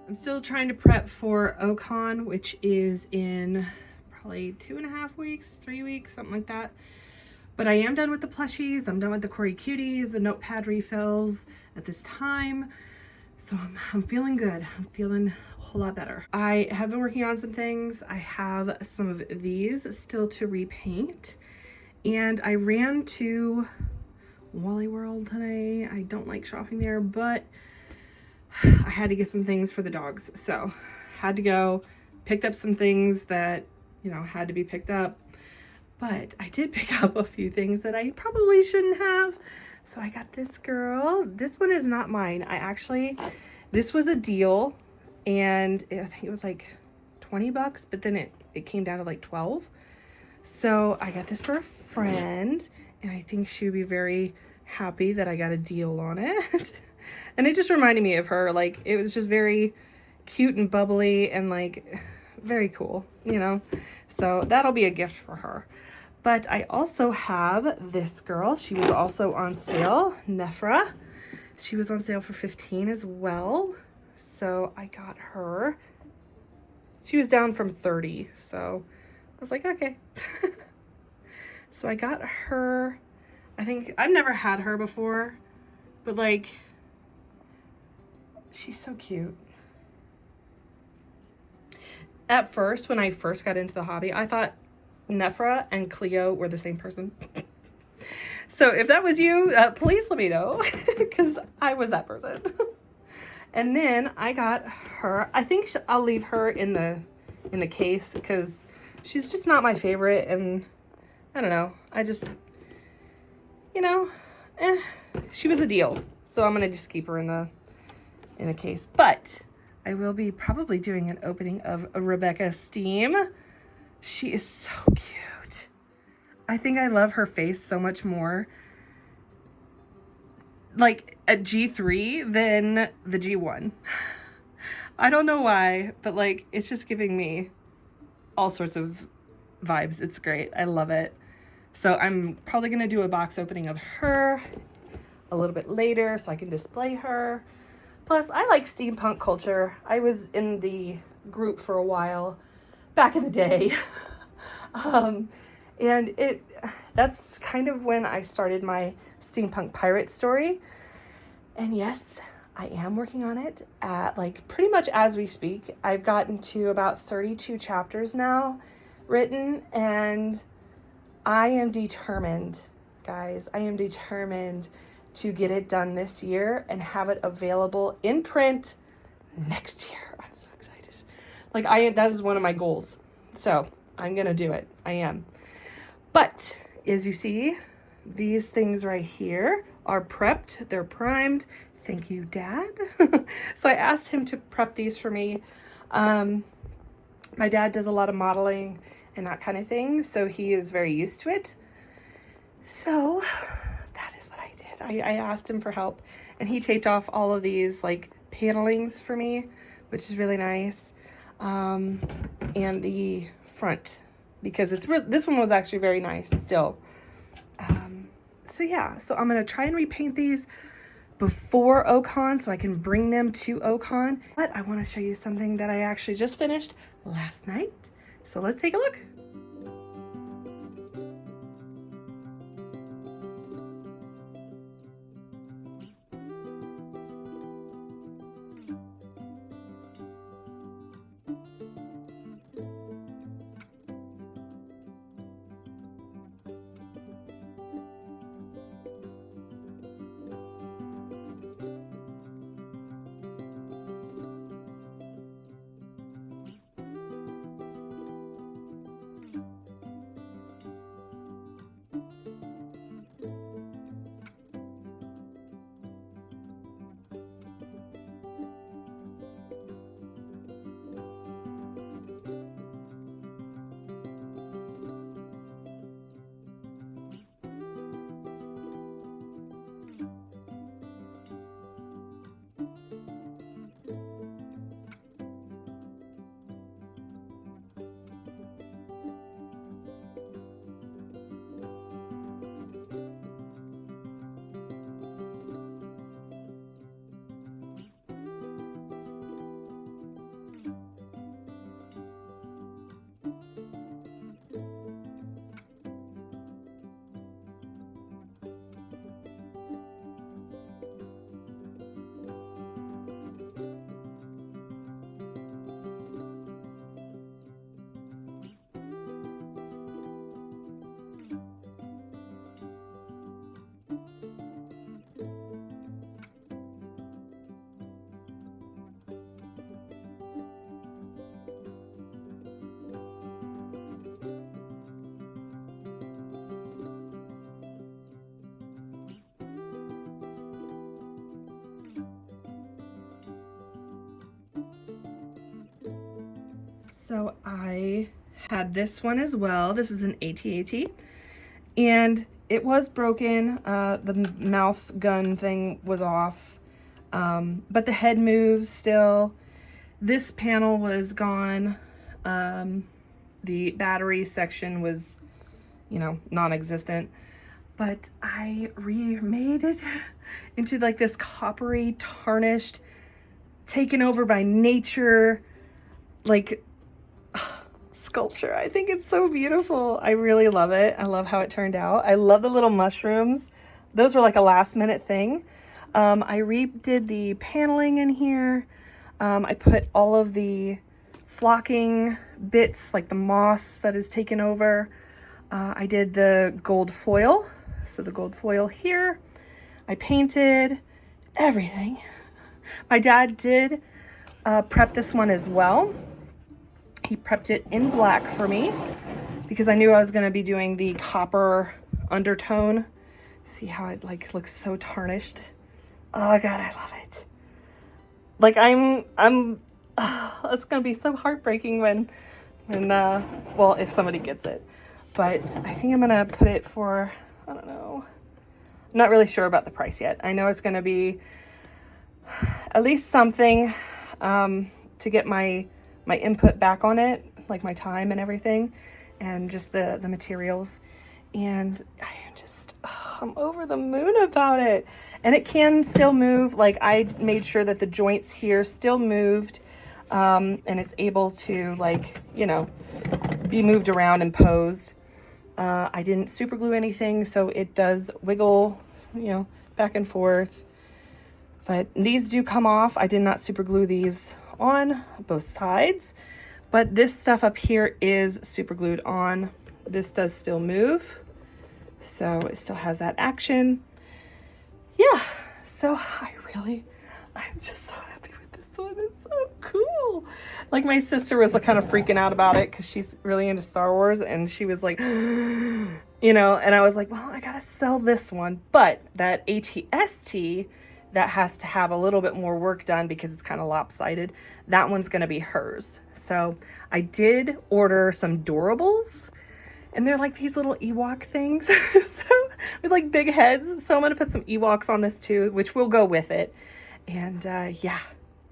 I'm still trying to prep for OCon, which is in probably 2.5 weeks, 3 weeks, something like that. But I am done with the plushies. I'm done with the Corey Cuties, the notepad refills at this time. So I'm feeling good. I'm feeling a whole lot better. I have been working on some things. I have some of these still to repaint. And I ran to Wally World today. I don't like shopping there, but I had to get some things for the dogs. So had to go, picked up some things that, you know, had to be picked up. But I did pick up a few things that I probably shouldn't have. So I got this girl. This one is not mine. This was a deal, and I think it was like 20 bucks, but then it came down to like 12. So I got this for a friend, and I think she would be very happy that I got a deal on it. And it just reminded me of her. Like, it was just very cute and bubbly and like very cool, you know? So that'll be a gift for her. But I also have this girl. She was also on sale, Nefra. She was on sale for 15 as well. So I got her. She was down from 30. So I was like, okay. So I got her. I think I've never had her before, but like, she's so cute. At first, when I first got into the hobby, I thought Nefra and Cleo were the same person. So if that was you, please let me know, because I was that person. And then I got her. I think I'll leave her in the case because she's just not my favorite, and I don't know. I just, you know, she was a deal, so I'm gonna just keep her in the case. But I will be probably doing an opening of Rebecca Steam. She is so cute. I think I love her face so much more, like at G3 than the G1. I don't know why, but like, it's just giving me all sorts of vibes. It's great. I love it. So I'm probably gonna do a box opening of her a little bit later so I can display her. Plus, I like steampunk culture. I was in the group for a while back in the day. And that's kind of when I started my steampunk pirate story. And yes, I am working on it at like pretty much as we speak. I've gotten to about 32 chapters now written, and I am determined, guys, I am determined to get it done this year and have it available in print next year. I'm so excited. Like, that is one of my goals. So I'm gonna do it. I am. But as you see, these things right here are prepped. They're primed. Thank you, Dad. So I asked him to prep these for me. My dad does a lot of modeling and that kind of thing, so he is very used to it. So that is what I did. I asked him for help, and he taped off all of these like panelings for me, which is really nice. And the front, because this one was actually very nice still. So yeah, so I'm gonna try and repaint these before OCon so I can bring them to OCon. But I want to show you something that I actually just finished last night. So let's take a look. So I had this one as well. This is an AT-AT, and it was broken. The mouth gun thing was off, but the head moves still. This panel was gone. The battery section was, you know, non-existent, but I remade it into like this coppery, tarnished, taken over by nature, like sculpture. I think it's so beautiful. I really love it. I love how it turned out. I love the little mushrooms. Those were like a last minute thing. I redid the paneling in here. I put all of the flocking bits, like the moss that is taken over. I did the gold foil. So the gold foil here. I painted everything. My dad did prep this one as well. He prepped it in black for me because I knew I was going to be doing the copper undertone. See how it like looks so tarnished. Oh God, I love it. Like it's going to be so heartbreaking when well, if somebody gets it. But I think I'm going to put it for, I don't know. I'm not really sure about the price yet. I know it's going to be at least something to get my input back on it, like my time and everything, and just the materials. And I'm over the moon about it. And it can still move. Like I made sure that the joints here still moved, and it's able to, like, you know, be moved around and posed. I didn't super glue anything, so it does wiggle, you know, back and forth. But these do come off. I did not super glue these on both sides, but this stuff up here is super glued on. This does still move, so it still has that action. Yeah, so I'm just so happy with this one. It's so cool. Like my sister was like kind of freaking out about it because she's really into Star Wars, and she was like, you know, and I was like, well, I gotta sell this one. But that ATST, that has to have a little bit more work done because it's kind of lopsided. That one's going to be hers. So I did order some Doorables, and they're like these little Ewok things so, with like big heads. So I'm going to put some Ewoks on this too, which will go with it. And yeah,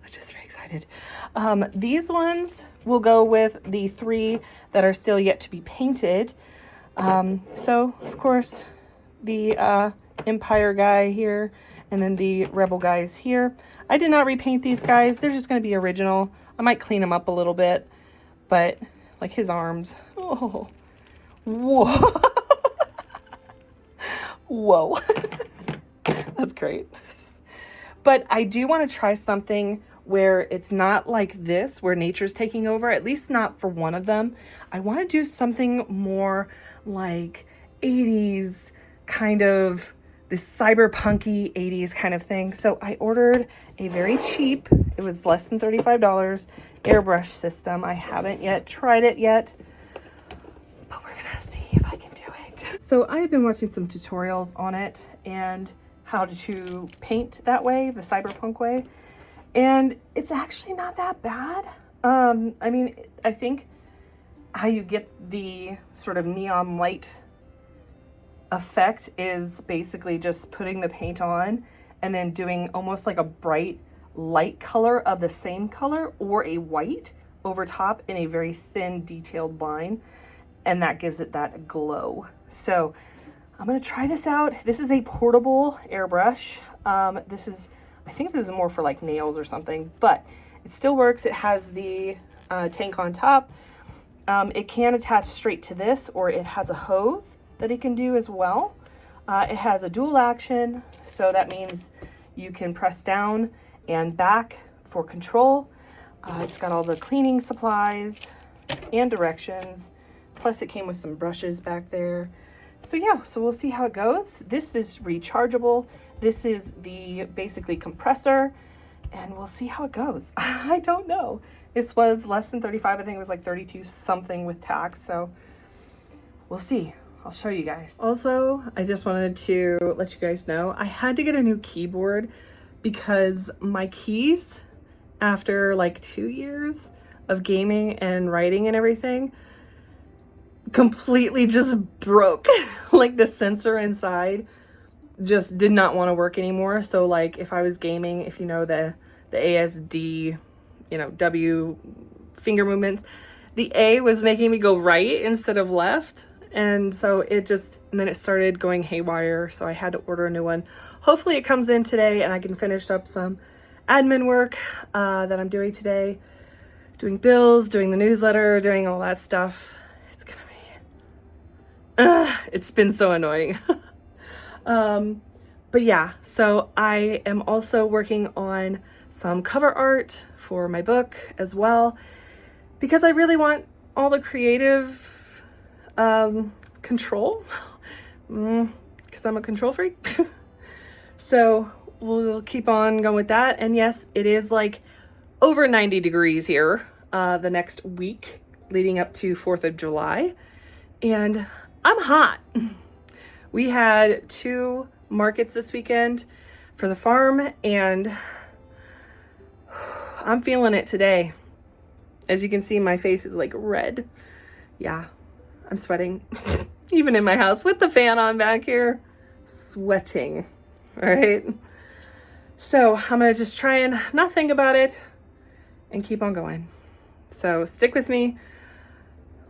I'm just very excited. These ones will go with the 3 that are still yet to be painted. So of course the Empire guy here, and then the Rebel guys here. I did not repaint these guys. They're just going to be original. I might clean them up a little bit, but like his arms. Oh, whoa. Whoa. That's great. But I do want to try something where it's not like this, where nature's taking over, at least not for one of them. I want to do something more like 80s kind of, this cyberpunky 80s kind of thing. So I ordered a very cheap, it was less than $35, airbrush system. I haven't yet tried it yet, but we're gonna see if I can do it. So I have been watching some tutorials on it and how to paint that way, the cyberpunk way. And it's actually not that bad. I mean, I think how you get the sort of neon light effect is basically just putting the paint on and then doing almost like a bright light color of the same color or a white over top in a very thin detailed line, and that gives it that glow. So I'm going to try this out. This is a portable airbrush. I think this is more for like nails or something, but it still works. It has the tank on top. It can attach straight to this, or it has a hose that it can do as well. It has a dual action, so that means you can press down and back for control. It's got all the cleaning supplies and directions, plus it came with some brushes back there. So yeah, so we'll see how it goes. This is rechargeable. This is the basically compressor, and we'll see how it goes. I don't know. This was less than 35. I think it was like 32 something with tax, so we'll see. I'll show you guys. Also, I just wanted to let you guys know I had to get a new keyboard because my keys, after like 2 years of gaming and writing and everything completely just broke. Like the sensor inside just did not want to work anymore. So like if I was gaming, if you know the ASD, you know, W finger movements, the A was making me go right instead of left. And so and then it started going haywire. So I had to order a new one. Hopefully it comes in today and I can finish up some admin work that I'm doing today. Doing bills, doing the newsletter, doing all that stuff. It's gonna be, it's been so annoying. But yeah, so I am also working on some cover art for my book as well, because I really want all the creative control, because I'm a control freak. So we'll keep on going with that. And yes, it is like over 90 degrees here the next week leading up to 4th of July. And I'm hot. We had 2 markets this weekend for the farm, and I'm feeling it today. As you can see, my face is like red. Yeah, I'm sweating. Even in my house with the fan on back here, sweating, right? So I'm gonna just try and not think about it and keep on going. So stick with me.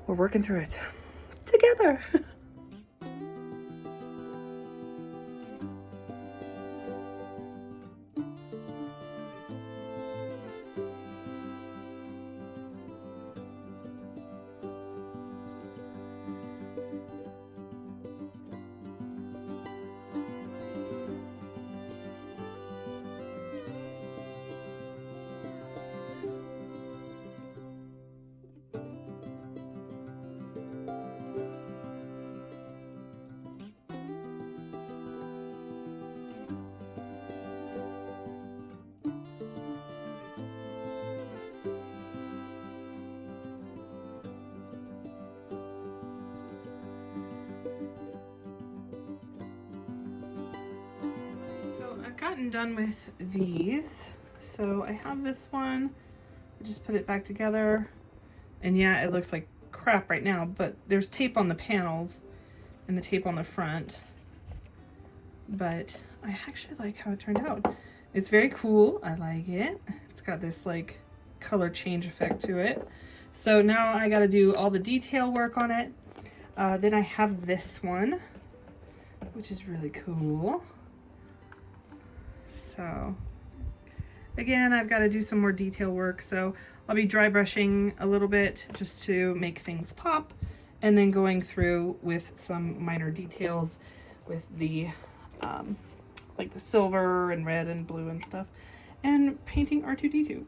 We're working through it together. I've gotten done with these. So I have this one, I just put it back together, and yeah, it looks like crap right now, but there's tape on the panels and the tape on the front, but I actually like how it turned out. It's very cool. I like it. It's got this like color change effect to it. So now I got to do all the detail work on it. Then I have this one, which is really cool. So again, I've got to do some more detail work, so I'll be dry brushing a little bit just to make things pop, and then going through with some minor details with the like the silver and red and blue and stuff, and painting R2-D2.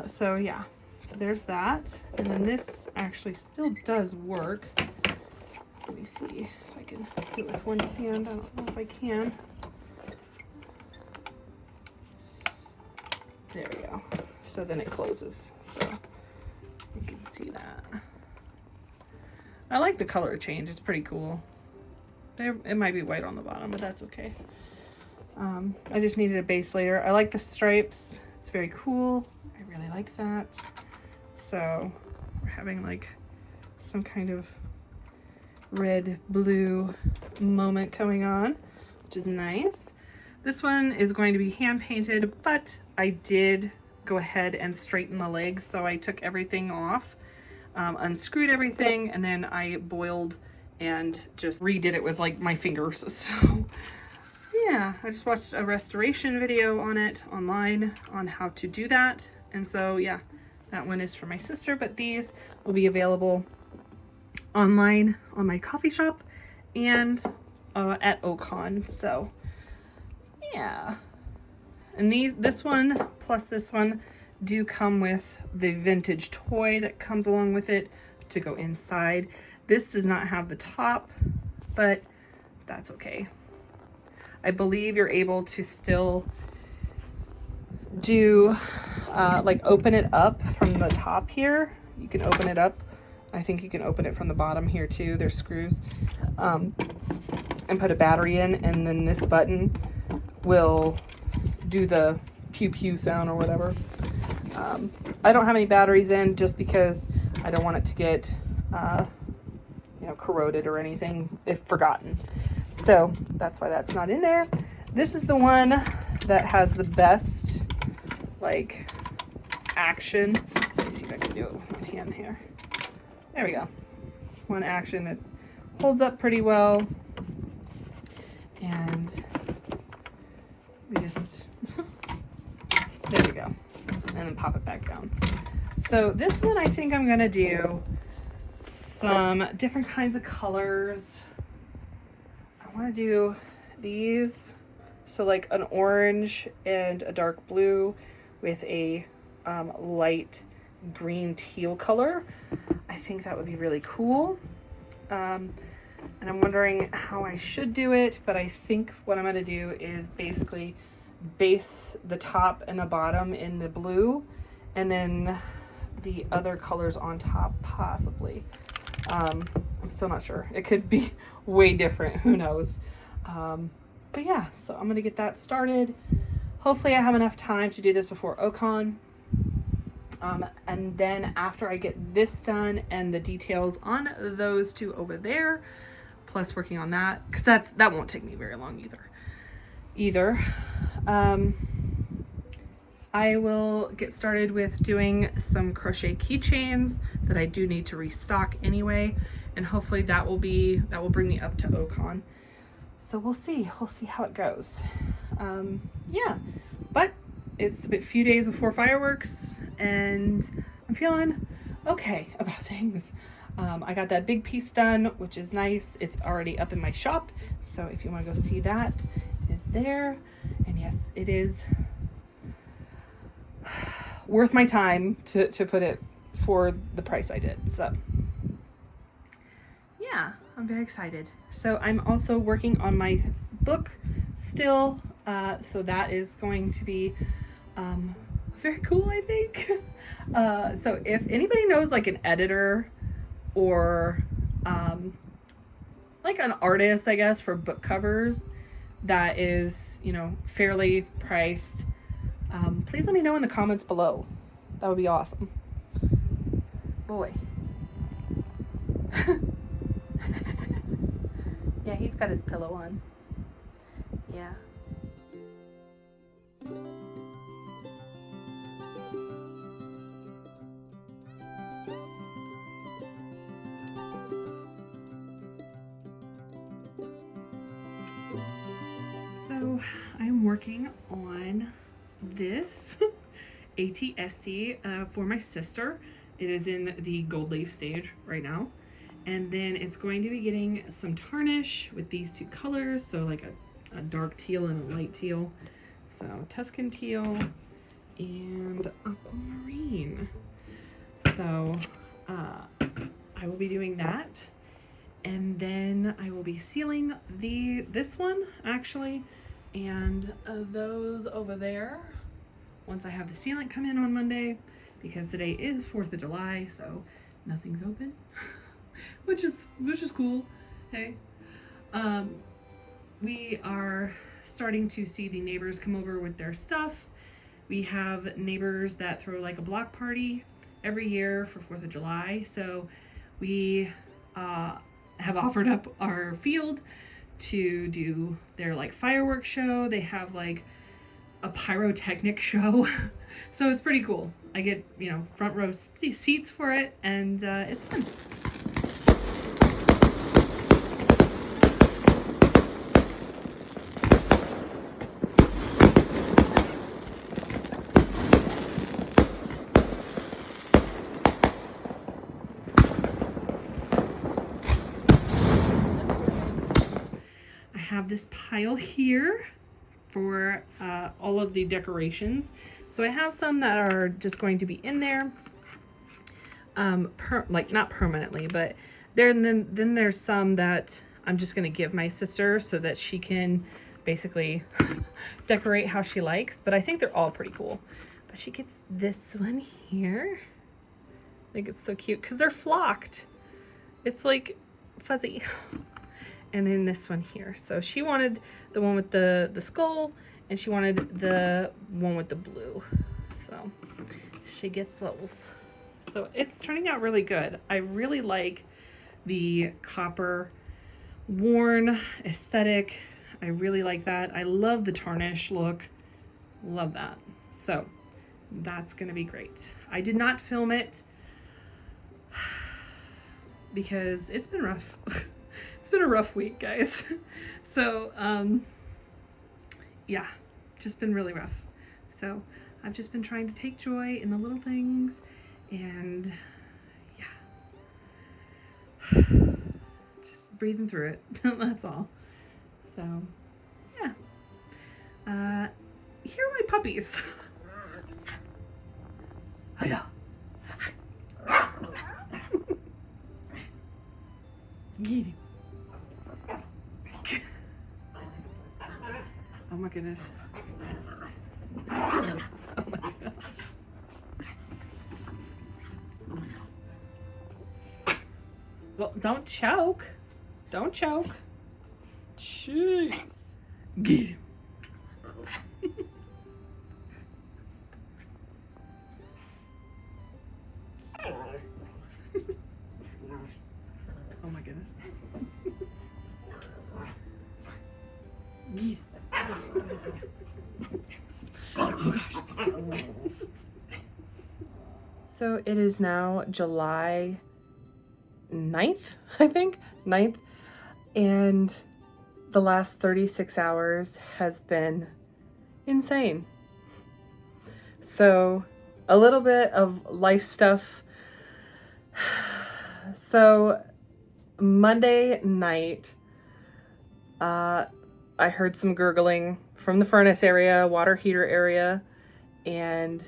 So yeah, so there's that. And then this actually still does work. Let me see if I can do it with one hand. I don't know if I can. There we go. So then it closes. So you can see that. I like the color change. It's pretty cool. It might be white on the bottom, but that's okay. I just needed a base layer. I like the stripes. It's very cool. I really like that. So we're having like some kind of red blue moment going on, which is nice. This one is going to be hand painted, but I did go ahead and straighten the legs. So I took everything off, unscrewed everything, and then I boiled and just redid it with like my fingers. So yeah, I just watched a restoration video on it online on how to do that. And so yeah, that one is for my sister, but these will be available online on my coffee shop and at Ocon. So yeah, and this one plus this one do come with the vintage toy that comes along with it to go inside. This does not have the top, but that's okay. I believe you're able to still do like open it up from the top here. You can open it up. I think you can open it from the bottom here too. There's screws, and put a battery in, and then this button will do the pew pew sound or whatever. I don't have any batteries in just because I don't want it to get, you know, corroded or anything if forgotten. So that's why that's not in there. This is the one that has the best, like, action. Let me see if I can do it with one hand here. There we go. One action. It holds up pretty well. And we just, there we go. And then pop it back down. So this one I think I'm gonna do some different kinds of colors. I wanna do these. So like an orange and a dark blue with a light green teal color. I think that would be really cool. And I'm wondering how I should do it, but I think what I'm gonna do is basically base the top and the bottom in the blue and then the other colors on top possibly. I'm still not sure. It could be way different, who knows. But yeah, so I'm gonna get that started. Hopefully I have enough time to do this before OCon. And then after I get this done and the details on those two over there, plus working on that, because that won't take me very long either. I will get started with doing some crochet keychains that I do need to restock anyway, and hopefully that will bring me up to OCon. So we'll see how it goes. Yeah, but it's a few days before fireworks and I'm feeling okay about things. I got that big piece done, which is nice. It's already up in my shop, so if you want to go see that, it is there. And yes, it is worth my time to put it for the price I did. So yeah, I'm very excited. So I'm also working on my book still, so that is going to be very cool, I think. So if anybody knows like an editor or like an artist, I guess, for book covers that is, you know, fairly priced, please let me know in the comments below. That would be awesome. Boy. Yeah, he's got his pillow on. Yeah. So I'm working on this ATSC for my sister. It is in the gold leaf stage right now. And then it's going to be getting some tarnish with these two colors. So like a dark teal and a light teal. So Tuscan teal and aquamarine. So I will be doing that. And then I will be sealing this one actually, and those over there once I have the sealant come in on Monday, because today is 4th of July, so nothing's open, which is cool. Hey, we are starting to see the neighbors come over with their stuff. We have neighbors that throw like a block party every year for 4th of July, so we have offered up our field to do their like fireworks show. They have like a pyrotechnic show. So it's pretty cool. I get, you know, front row seats for it, and it's fun. Have this pile here for all of the decorations. So I have some that are just going to be in there, like not permanently, but then there's some that I'm just going to give my sister so that she can basically decorate how she likes. But I think they're all pretty cool. But she gets this one here. I think it's so cute because they're flocked. It's like fuzzy. And then this one here. So she wanted the one with the skull, and she wanted the one with the blue. So she gets those. So it's turning out really good. I really like the copper worn aesthetic. I really like that. I love the tarnish look. Love that. So that's gonna be great. I did not film it because it's been rough. It's been a rough week, guys. So yeah, just been really rough. So I've just been trying to take joy in the little things, and yeah, just breathing through it. That's all. So yeah, here are my puppies. Hiya. Get him. Oh my goodness. Oh my god. Well, don't choke. Don't choke. Jeez. Get him. Oh my goodness. Get him. Oh gosh. So it is now July 9th, I think, 9th, and the last 36 hours has been insane. So a little bit of life stuff. So Monday night, I heard some gurgling from the furnace area, water heater area, and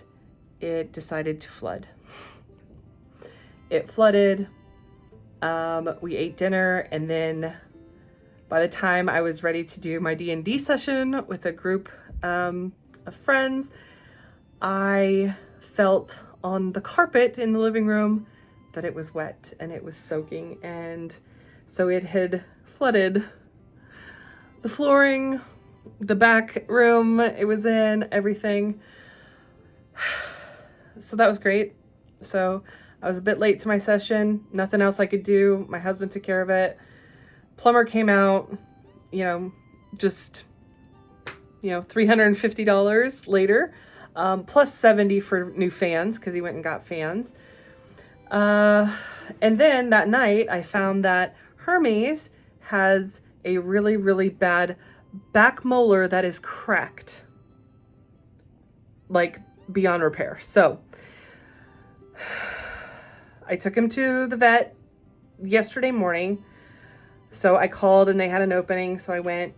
it decided to flood. It flooded. We ate dinner, and then by the time I was ready to do my D&D session with a group of friends, I felt on the carpet in the living room that it was wet and it was soaking, and so it had flooded the flooring, the back room it was in, everything. So that was great. So I was a bit late to my session, nothing else I could do. My husband took care of it. Plumber came out, just, $350 later, plus $70 for new fans, because he went and got fans. And then that night I found that Hermes has a really, really bad back molar that is cracked, like beyond repair. So I took him to the vet yesterday morning. So I called and they had an opening. So I went,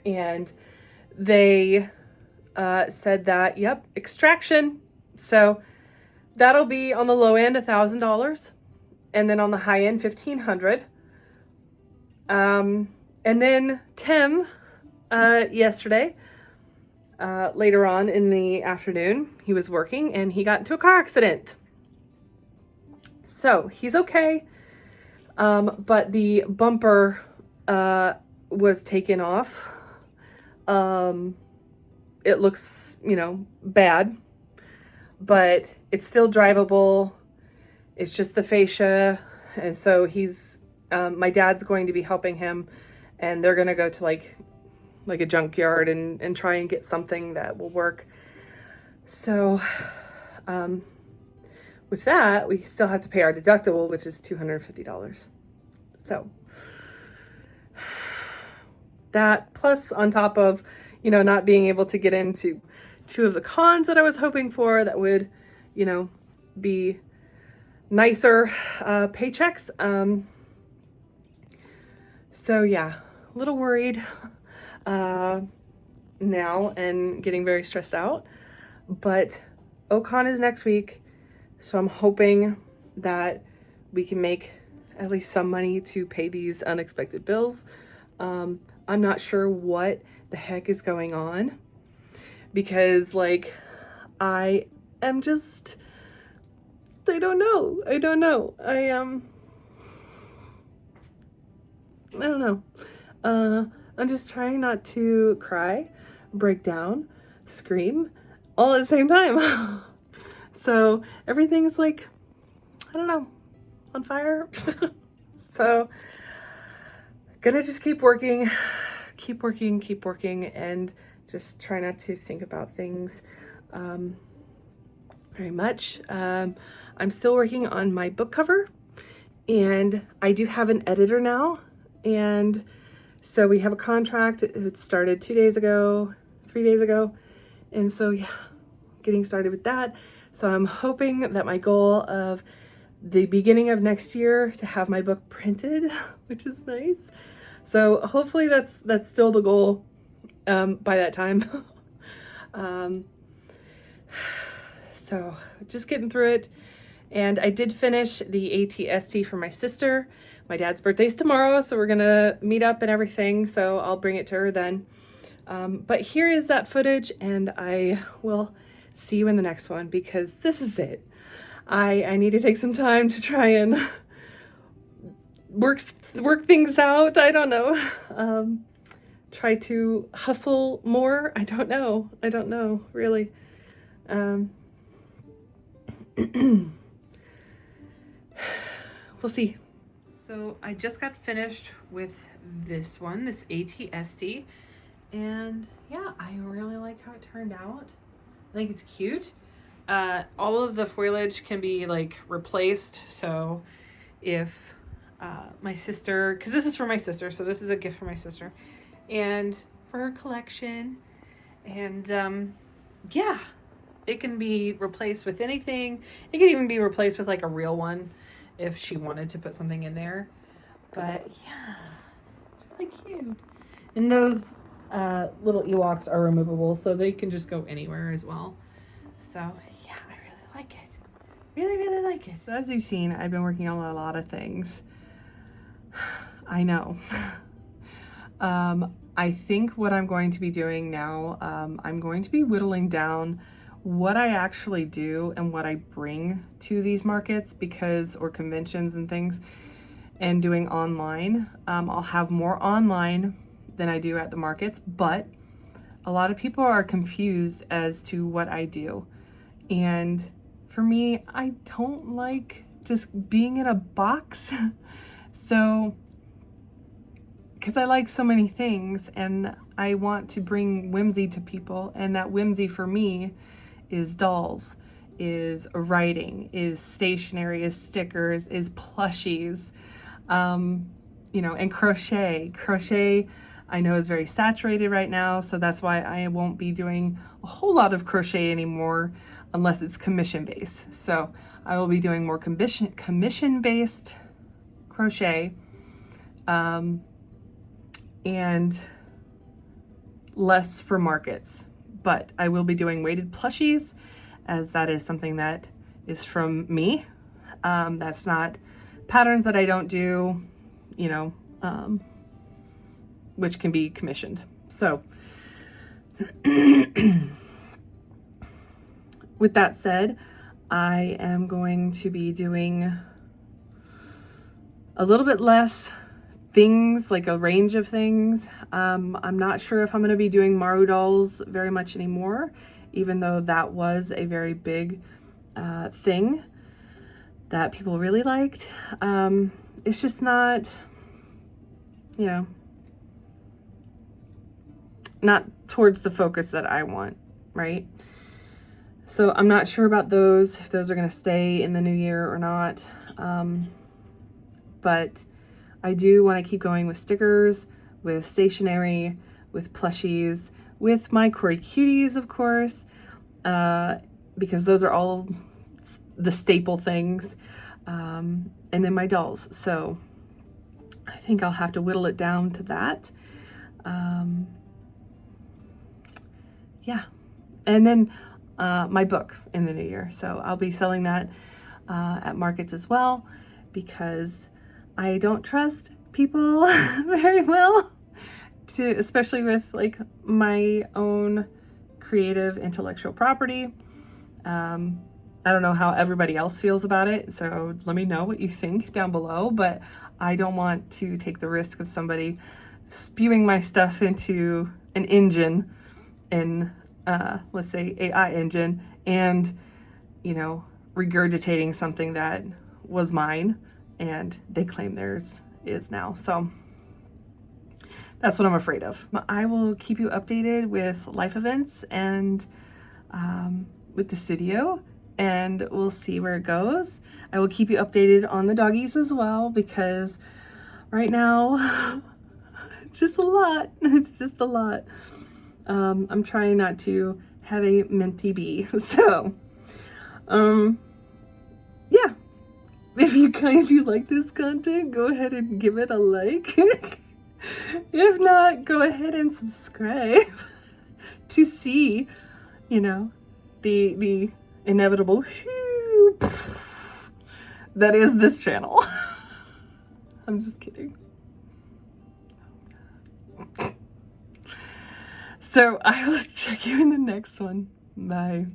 and they said that, yep, extraction. So that'll be on the low end $1,000, and then on the high end $1,500. And then Tim, yesterday, later on in the afternoon, he was working and he got into a car accident. So he's okay. But the bumper, was taken off. It looks, bad, but it's still drivable. It's just the fascia. And so my dad's going to be helping him, and they're going to go to like a junkyard and try and get something that will work. So, with that, we still have to pay our deductible, which is $250. So that, plus on top of, not being able to get into 2 of the cons that I was hoping for that would, be nicer paychecks. So yeah, a little worried now and getting very stressed out. But OCON is next week, so I'm hoping that we can make at least some money to pay these unexpected bills. I'm not sure what the heck is going on, because I am just, I don't know. I don't know. I'm just trying not to cry, break down, scream all at the same time. So everything's like, I don't know, on fire. So gonna just keep working, and just try not to think about things very much. I'm still working on my book cover, and I do have an editor now, and so we have a contract. It started 3 days ago, and so yeah, getting started with that. So I'm hoping that my goal of the beginning of next year to have my book printed, which is nice. So hopefully that's still the goal by that time. So just getting through it. And I did finish the ATST for my sister. My dad's birthday's tomorrow, so we're gonna meet up and everything. So I'll bring it to her then. But here is that footage, and I will see you in the next one, because this is it. I need to take some time to try and work things out. I don't know. Try to hustle more. I don't know, really. We'll see. So I just got finished with this ATST, and yeah, I really like how it turned out. I think it's cute. All of the foliage can be like replaced, so if my sister, because this is for my sister, so this is a gift for my sister and for her collection, and yeah, it can be replaced with anything. It could even be replaced with like a real one if she wanted to put something in there. But yeah, it's really cute. And those little Ewoks are removable, so they can just go anywhere as well. So yeah, I really like it. Really like it. So as you've seen, I've been working on a lot of things. I know. I think what I'm going to be doing now, I'm going to be whittling down what I actually do and what I bring to these markets, or conventions and things, and doing online. I'll have more online than I do at the markets, but a lot of people are confused as to what I do. And for me, I don't like just being in a box. So, because I like so many things, and I want to bring whimsy to people, and that whimsy for me is dolls, is writing, is stationery, is stickers, is plushies, you know, and crochet. Crochet, I know, is very saturated right now, so that's why I won't be doing a whole lot of crochet anymore unless it's commission based. So I will be doing more commission based crochet, and less for markets. But I will be doing weighted plushies, as that is something that is from me. That's not patterns that I don't do, you know, which can be commissioned. So with that said, I am going to be doing a little bit less things, like a range of things. I'm not sure if I'm going to be doing Maru dolls very much anymore, even though that was a very big thing that people really liked. It's just not, you know, not towards the focus that I want, right? So I'm not sure about those, if those are going to stay in the new year or not. But I do want to keep going with stickers, with stationery, with plushies, with my Cory Cuties, of course, because those are all the staple things, and then my dolls. So I think I'll have to whittle it down to that. Yeah, and then my book in the new year. So I'll be selling that at markets as well, because I don't trust people very well, especially with like my own creative intellectual property. I don't know how everybody else feels about it, so let me know what you think down below, but I don't want to take the risk of somebody spewing my stuff into an engine, in let's say AI engine, and you know, regurgitating something that was mine and they claim theirs is now. So that's what I'm afraid of. I will keep you updated with life events and with the studio, and we'll see where it goes. I will keep you updated on the doggies as well, because right now it's just a lot. It's just a lot. I'm trying not to have a minty bee. So, yeah. If you like this content, go ahead and give it a like. If not, go ahead and subscribe to see, you know, the inevitable that is this channel. I'm just kidding. So I will check you in the next one. Bye.